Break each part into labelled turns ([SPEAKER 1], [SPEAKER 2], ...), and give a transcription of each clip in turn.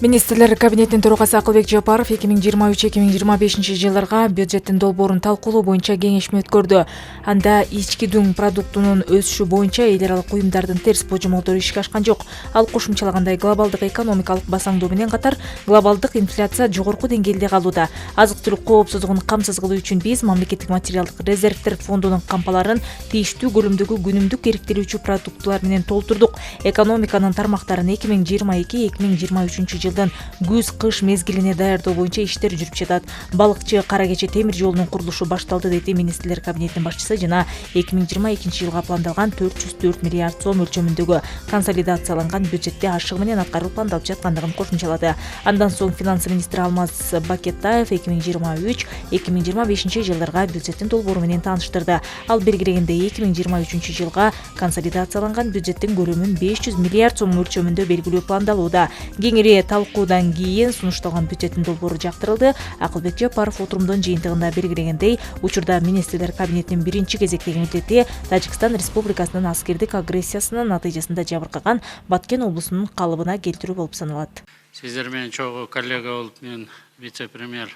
[SPEAKER 1] Министрлер кабинетинин төрагасы Акылбек Жапаров 2023-2025 жылдарга бюджеттин долбоорун талкуулоо боюнча кеңешме өткөрдү. Анда ички дүң продуктунун өсүшү боюнча эл аралык уюмдардын терс божомолдору ишке ашкан жок. Ал кошумчалагандай глобалдык экономикалык басаңдоо менен катар глобалдык инфляция жогорку деңгээлде калууда. Азык-түлүк коопсуздугун камсыз кылуу үчүн биз мамлекеттик материалдык резервдер фондунун кампаларын тийиштүү көлөмдөгү күнүмдүк керектелүүчү продуктулар менен толтурдук. Экономиканын тармактарын 2022-2023 жылдын күз-кыш мезгилине даярдоо боюнча иштер жүрүп жатат. Балыкчы Кара Кече темир жолунун курулушу башталды, деди Министрлер кабинетинин башчысы жана 2022 жылга пландалган 404 миллиард сом өлчөмүндөгү консолидацияланган бюджетте ашыгы менен аткаруу пландалып жаткандыгын кошумчалады. Андан соң финансы министри Алмаз Бакетаев 2023-2025 жылдарга бюджеттин долбоору менен тааныштырды. Ал белгилегендей 2023 жылга консолидацияланган бюджеттин көлөмүн 500 миллиард сом өлчөмүндө белгилөө пландалууда. Кеңири талкуудан кийин сунушталган бюджеттин долбоору жактырылды. Акылбек Жапаров отурумдун жыйынтыгында белгилегендей, учурда министрлер кабинетинин биринчи кезектеги милдети Тажикстан Республикасынын аскердик агрессиясынын натыйжасында жабыркаган Баткен облусунун калыбына келтирүү болуп саналат.
[SPEAKER 2] Сиздер менен чогуу коллега болуп, мен вице-премьер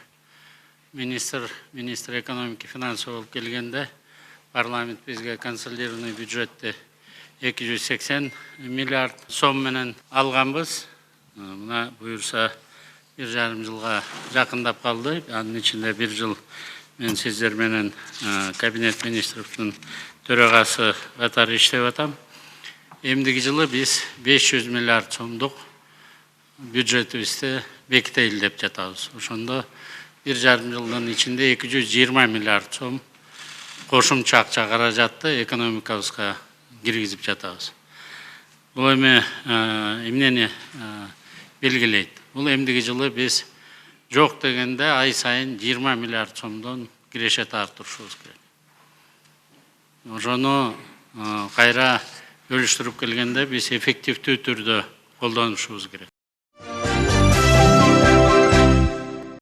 [SPEAKER 2] министр экономики финансы болуп келгенде парламент бизге консолидированный бюджетти 280 миллиард сом менен алганбыз. Мына буюрса 1,5 жылга жакындап калды. Анын ичинде 1 жыл мен сиздер менен кабинет министрликтин төрагасы катары иштеп атам. Эмдиги жылы биз 500 миллиард сомдук бюджетибизди бекители деп жатабыз. Ошондо 1,5 жылдын ичинде 220 миллиард сом кошумча акча каражатты экономикабызга киргизип жатабыз. Бул эми эмнени белгилейт? Бул эмдиги жылы биз жок дегенде ай сайын 20 миллиард сомдон киреше тартышыбыз керек. Ошону кайра бөлүштүрүп келгенде биз эффективдүү түрдө колдонушубуз керек.